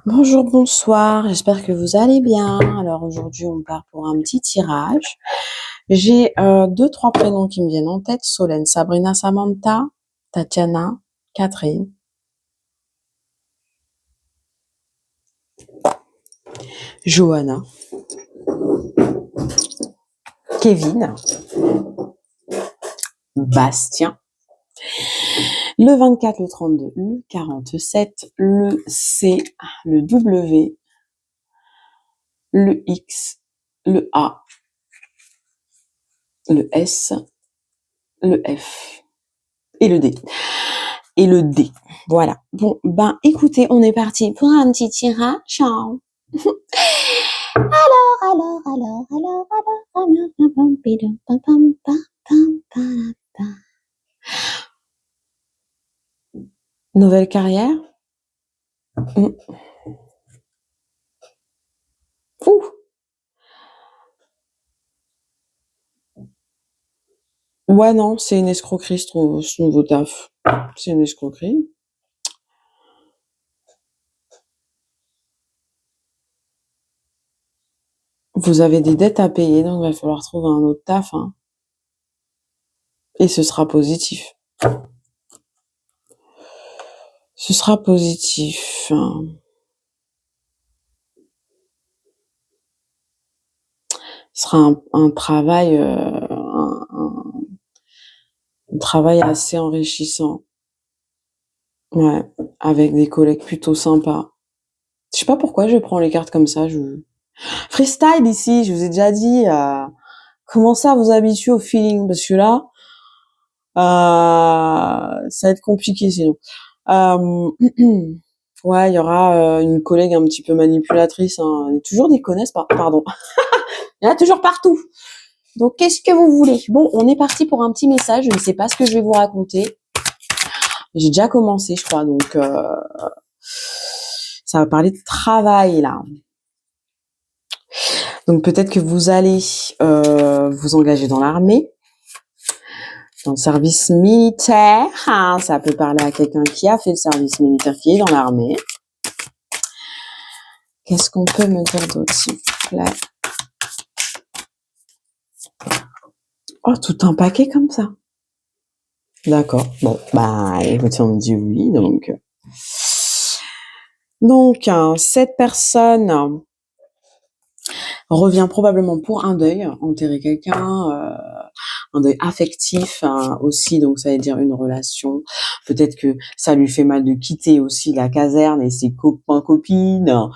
Bonjour, bonsoir, j'espère que vous allez bien. Alors aujourd'hui, on part pour un petit tirage. J'ai deux, trois prénoms qui me viennent en tête. Solène, Sabrina, Samantha, Tatiana, Catherine, Johanna, Kevin, Bastien, le 24, le 32, le 47, le C, le W, le X, le A, le S, le F et le D. Et le D. Voilà. Bon, ben écoutez, on est parti pour un petit tirage. Ciao. Nouvelle carrière. Ouh. Ouais, non, c'est une escroquerie, ce nouveau taf. C'est une escroquerie. Vous avez des dettes à payer, donc il va falloir trouver un autre taf, hein. Et ce sera positif. Ce sera positif. Ce sera un travail, un travail assez enrichissant. Ouais, avec des collègues plutôt sympas. Je sais pas pourquoi je prends les cartes comme ça. Freestyle ici, je vous ai déjà dit. Commencez à vous habituer au feeling parce que là, ça va être compliqué sinon. Ouais, il y aura une collègue un petit peu manipulatrice. Hein. Il y a toujours des connaisses, pardon. Il y en a toujours partout. Donc, qu'est-ce que vous voulez? Bon, on est parti pour un petit message. Je ne sais pas ce que je vais vous raconter. J'ai déjà commencé, je crois. Donc, ça va parler de travail là. Donc, peut-être que vous allez vous engager dans l'armée, dans le service militaire. Hein, ça peut parler à quelqu'un qui a fait le service militaire, qui est dans l'armée. Qu'est-ce qu'on peut me dire d'autre, s'il vous plaît? Oh, tout un paquet comme ça. D'accord. Bon, bah, écoutez, on me dit oui, donc. Donc, cette personne revient probablement pour un deuil, enterrer quelqu'un, un deuil affectif aussi, donc ça veut dire une relation. Peut-être que ça lui fait mal de quitter aussi la caserne et ses copains, copines,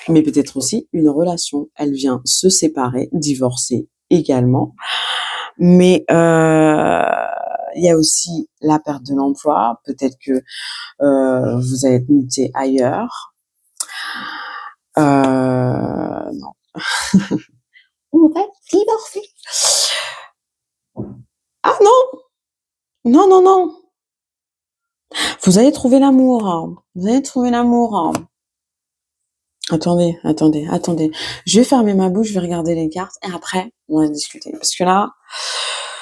mais peut-être aussi une relation. Elle vient se séparer, divorcer également. Mais il y a aussi la perte de l'emploi. Peut-être que vous allez être muté ailleurs. Non. On va divorcer. Ah non, non, non, non. Vous allez trouver l'amour. Hein. Vous allez trouver l'amour. Hein. Attendez, attendez, attendez. Je vais fermer ma bouche, je vais regarder les cartes et après, on va discuter. Parce que là,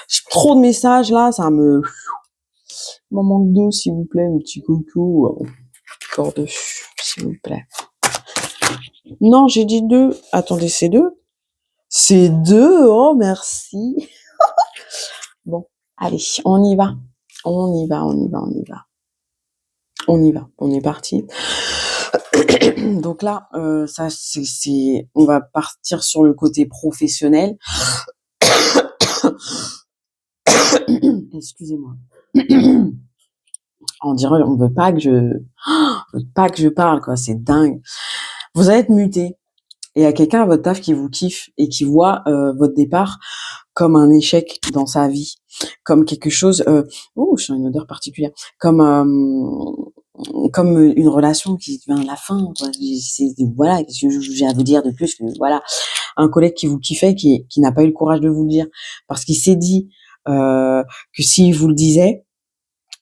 j'ai trop de messages là, ça me... Il m'en manque deux, s'il vous plaît, mon petit coucou. Encore deux, s'il vous plaît. Non, j'ai dit deux. Attendez, c'est deux? C'est deux, oh merci. Bon, allez, on y va. On y va, on y va, on y va. On y va, on est parti. Donc là, ça, on va partir sur le côté professionnel. Excusez-moi. On dirait, on veut pas que je parle, quoi. C'est dingue. Vous allez être muté. Et il y a quelqu'un à votre taf qui vous kiffe et qui voit votre départ comme un échec dans sa vie, comme quelque chose. Je sens une odeur particulière. Comme une relation qui vient à la fin. Quoi. Voilà, qu'est-ce que je viens à vous dire de plus que voilà, un collègue qui vous kiffait, qui n'a pas eu le courage de vous le dire, parce qu'il s'est dit que s'il vous le disait,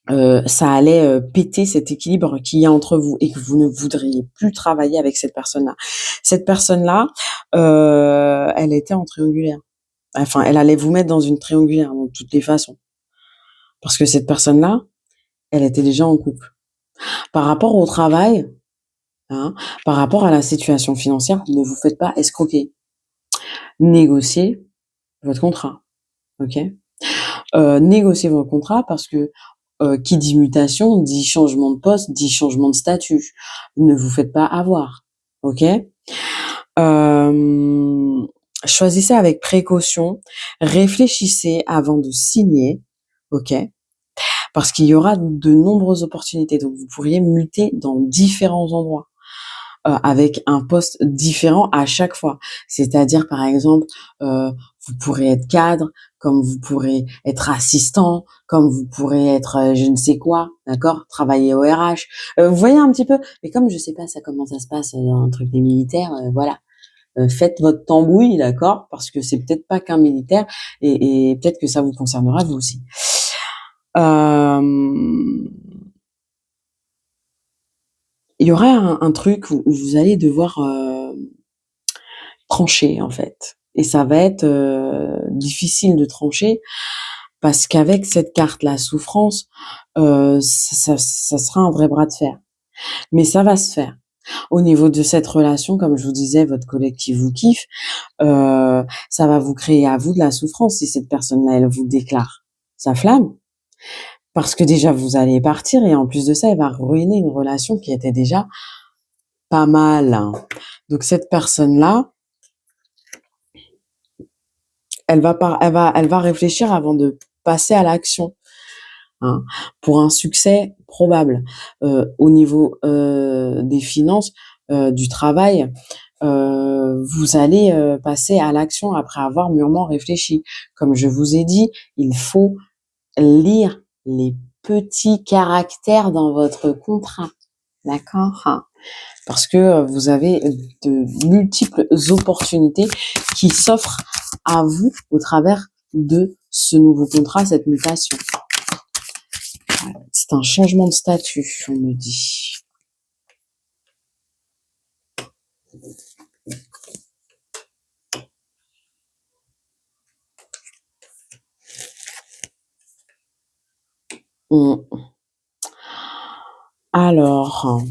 ça allait péter cet équilibre qu'il y a entre vous et que vous ne voudriez plus travailler avec cette personne-là. Cette personne-là, elle était en triangulaire. Enfin, elle allait vous mettre dans une triangulaire de toutes les façons. Parce que cette personne-là, elle était déjà en couple. Par rapport au travail, hein. Par rapport à la situation financière, ne vous faites pas escroquer. Négociez votre contrat, OK? Négociez votre contrat parce que, qui dit mutation dit changement de poste, dit changement de statut. Ne vous faites pas avoir, OK? Hem, Choisissez avec précaution, réfléchissez avant de signer, OK? Parce qu'il y aura de nombreuses opportunités, donc vous pourriez muter dans différents endroits, avec un poste différent à chaque fois. C'est-à-dire, par exemple, vous pourrez être cadre, comme vous pourrez être assistant, comme vous pourrez être, je ne sais quoi, d'accord? Travailler au RH. Vous voyez un petit peu? Mais comme je sais pas ça comment ça se passe, dans un truc des militaires, voilà. Faites votre tambouille, d'accord? Parce que c'est peut-être pas qu'un militaire et peut-être que ça vous concernera vous aussi. Hem, il y aura un truc où vous allez devoir, trancher, en fait, et ça va être, difficile de trancher parce qu'avec cette carte, la souffrance, ça sera un vrai bras de fer. Mais ça va se faire. Au niveau de cette relation, comme je vous disais, votre collègue qui vous kiffe, ça va vous créer à vous de la souffrance si cette personne-là, elle vous déclare sa flamme. Parce que déjà, vous allez partir et en plus de ça, elle va ruiner une relation qui était déjà pas mal, hein. Donc cette personne-là, elle va réfléchir avant de passer à l'action, hein, pour un succès probable. Au niveau, des finances, du travail, vous allez, passer à l'action après avoir mûrement réfléchi. Comme je vous ai dit, il faut lire les petits caractères dans votre contrat, d'accord? Parce que, vous avez de multiples opportunités qui s'offrent à vous au travers de ce nouveau contrat, cette mutation. C'est un changement de statut, on me dit. Mmh. Alors,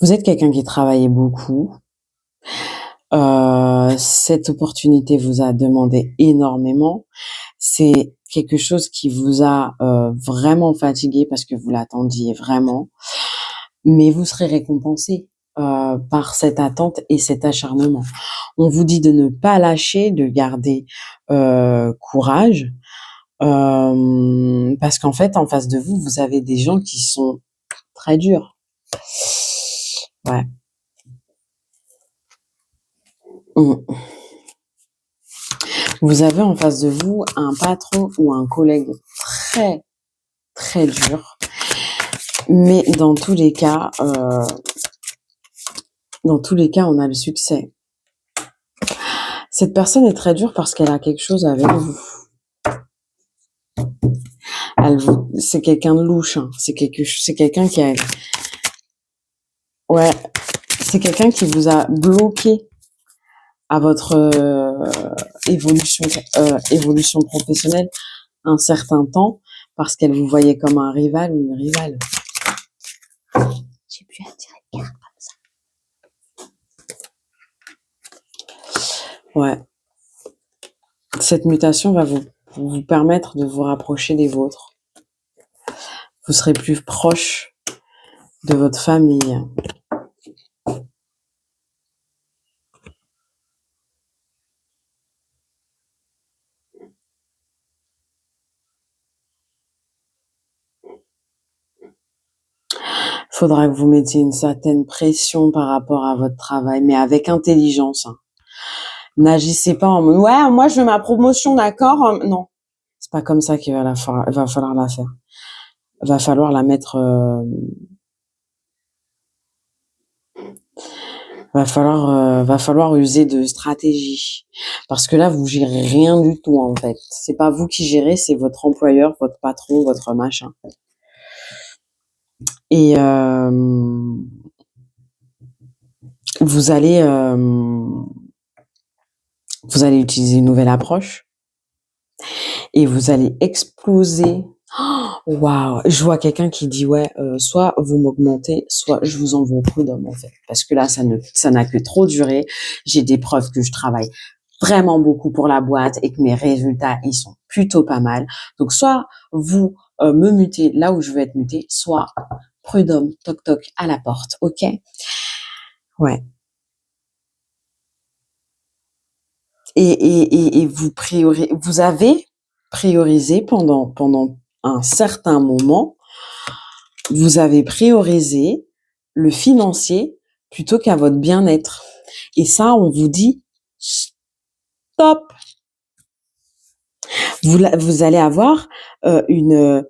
vous êtes quelqu'un qui travaillait beaucoup. Cette opportunité vous a demandé énormément. C'est quelque chose qui vous a, vraiment fatigué parce que vous l'attendiez vraiment, mais vous serez récompensé, par cette attente et cet acharnement. On vous dit de ne pas lâcher, de garder, courage, parce qu'en fait, en face de vous, vous avez des gens qui sont très durs. Ouais. Mmh. Vous avez en face de vous un patron ou un collègue très, très dur, mais dans tous les cas, on a le succès. Cette personne est très dure parce qu'elle a quelque chose avec vous. C'est quelqu'un de louche, hein. C'est quelqu'un qui a, ouais, c'est quelqu'un qui vous a bloqué à votre, évolution professionnelle un certain temps parce qu'elle vous voyait comme un rival ou une rivale. J'ai pu attirer de carte comme ça. Ouais. Cette mutation va vous permettre de vous rapprocher des vôtres. Vous serez plus proche de votre famille. Faudra que vous mettiez une certaine pression par rapport à votre travail, mais avec intelligence, hein. N'agissez pas en mode ouais, moi je veux ma promotion, d'accord? Non, c'est pas comme ça qu'il va falloir la faire. Va falloir la mettre. Va falloir user de stratégie parce que là vous gérez rien du tout en fait. C'est pas vous qui gérez, c'est votre employeur, votre patron, votre machin. Et vous allez utiliser une nouvelle approche et vous allez exploser. Oh, Waouh, je vois quelqu'un qui dit ouais, soit vous m'augmentez, soit je vous envoie au prud'homme en fait, parce que là ça n'a que trop duré. J'ai des preuves que je travaille vraiment beaucoup pour la boîte et que mes résultats ils sont plutôt pas mal. Donc soit vous me mutez là où je veux être muté, soit prud'homme, toc toc à la porte, ok? Ouais. Et vous avez priorisé pendant un certain moment, vous avez priorisé le financier plutôt qu'à votre bien-être. Et ça, on vous dit stop. Vous allez avoir une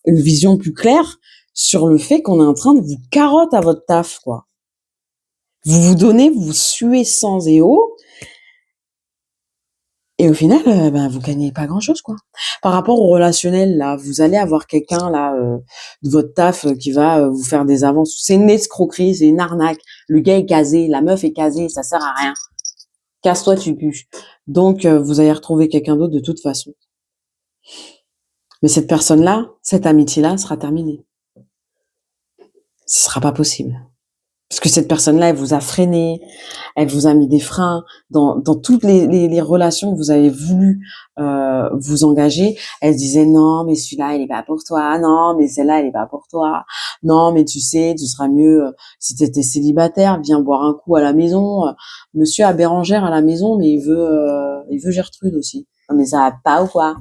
une vision plus claire sur le fait qu'on est en train de vous carotte à votre taf, quoi. Vous vous donnez, vous suez sans et eau, et au final, vous gagnez pas grand-chose, quoi. Par rapport au relationnel, là, vous allez avoir quelqu'un là de votre taf qui va vous faire des avances. C'est une escroquerie, c'est une arnaque. Le gars est casé, la meuf est casée, ça sert à rien. Casse-toi, tu pues. Donc, vous allez retrouver quelqu'un d'autre de toute façon. Mais cette personne-là, cette amitié-là sera terminée. Ce sera pas possible. Parce que cette personne-là, elle vous a freiné, elle vous a mis des freins dans toutes les relations que vous avez voulu vous engager. Elle se disait non, mais celui-là, il est pas pour toi. Non, mais celle-là, elle est pas pour toi. Non, mais tu sais, tu seras mieux si tu étais célibataire. Viens boire un coup à la maison. Monsieur a Bérangère à la maison, mais il veut Gertrude aussi. Non, mais ça va pas ou quoi?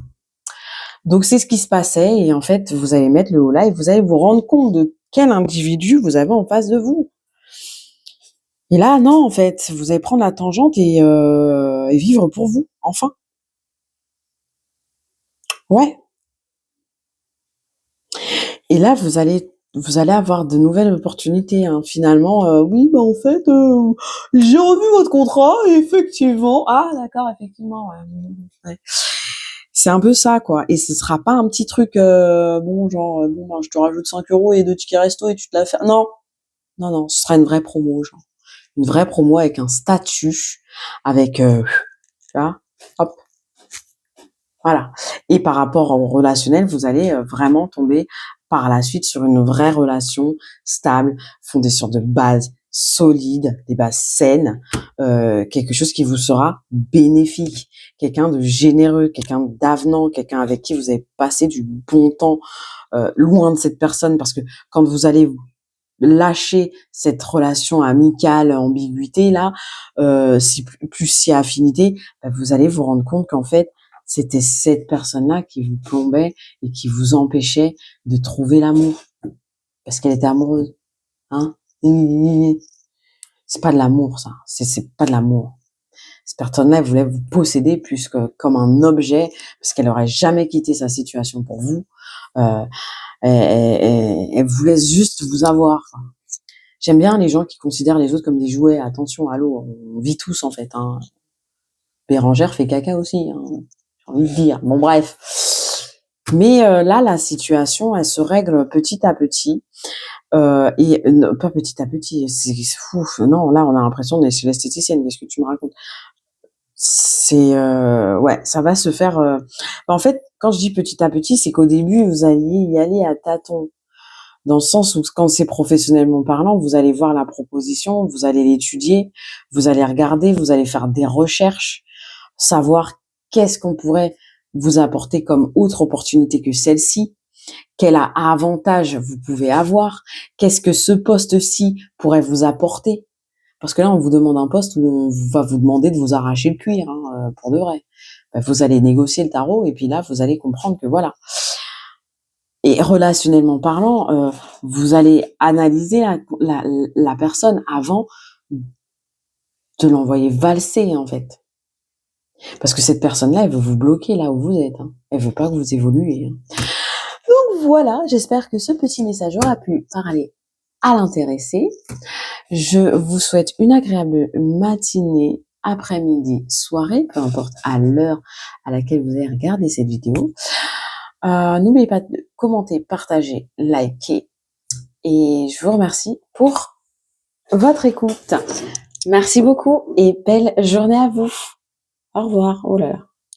Donc c'est ce qui se passait et en fait, vous allez mettre le haut là et vous allez vous rendre compte de quel individu vous avez en face de vous. Et là, non, en fait, vous allez prendre la tangente et vivre pour vous, enfin. Ouais. Et là, vous allez avoir de nouvelles opportunités, hein. Finalement, oui, bah en fait, j'ai revu votre contrat et effectivement. Ah, d'accord, effectivement, ouais. Ouais. C'est un peu ça, quoi. Et ce sera pas un petit truc, bon, genre, bon, ben, je te rajoute 5 euros et 2 tickets resto et tu te la fais. Non, non, non, ce sera une vraie promo, genre. Une vraie promo avec un statut, avec, tu vois, hop. Voilà. Et par rapport au relationnel, vous allez vraiment tomber par la suite sur une vraie relation stable, fondée sur de bases solides, des bases saines, quelque chose qui vous sera bénéfique, quelqu'un de généreux, quelqu'un d'avenant, quelqu'un avec qui vous avez passé du bon temps, loin de cette personne, parce que quand vous allez lâcher cette relation amicale, ambiguïté là, si plus si affinité, vous allez vous rendre compte qu'en fait c'était cette personne-là qui vous plombait et qui vous empêchait de trouver l'amour parce qu'elle était amoureuse, hein. C'est pas de l'amour ça, c'est pas de l'amour. Cette personne-là, elle voulait vous posséder plus que comme un objet parce qu'elle aurait jamais quitté sa situation pour vous. Euh, elle voulait juste vous avoir. J'aime bien les gens qui considèrent les autres comme des jouets. Attention, allô, on vit tous en fait, hein. Bérangère fait caca aussi, hein, j'ai envie de dire. Bon bref. Mais là, la situation, elle se règle petit à petit. Pas petit à petit, c'est fou. Non, là, on a l'impression d'être chez l'esthéticienne. Qu'est-ce que tu me racontes? C'est ouais, ça va se faire. En fait, quand je dis petit à petit, c'est qu'au début, vous alliez y aller à tâtons. Dans le sens où quand c'est professionnellement parlant, vous allez voir la proposition, vous allez l'étudier, vous allez regarder, vous allez faire des recherches, savoir qu'est-ce qu'on pourrait vous apporter comme autre opportunité que celle-ci, quel avantage vous pouvez avoir, qu'est-ce que ce poste-ci pourrait vous apporter. Parce que là, on vous demande un poste où on va vous demander de vous arracher le cuir, hein, pour de vrai. Vous allez négocier le tarot et puis là, vous allez comprendre que voilà. Et relationnellement parlant, vous allez analyser la personne avant de l'envoyer valser, en fait. Parce que cette personne-là, elle veut vous bloquer là où vous êtes, hein. Elle veut pas que vous évoluiez, hein. Donc voilà, j'espère que ce petit message aura pu parler à l'intéressé. Je vous souhaite une agréable matinée, après-midi, soirée, peu importe à l'heure à laquelle vous avez regardé cette vidéo. N'oubliez pas de commenter, partager, liker. Et je vous remercie pour votre écoute. Merci beaucoup et belle journée à vous. Au revoir. Oh là là.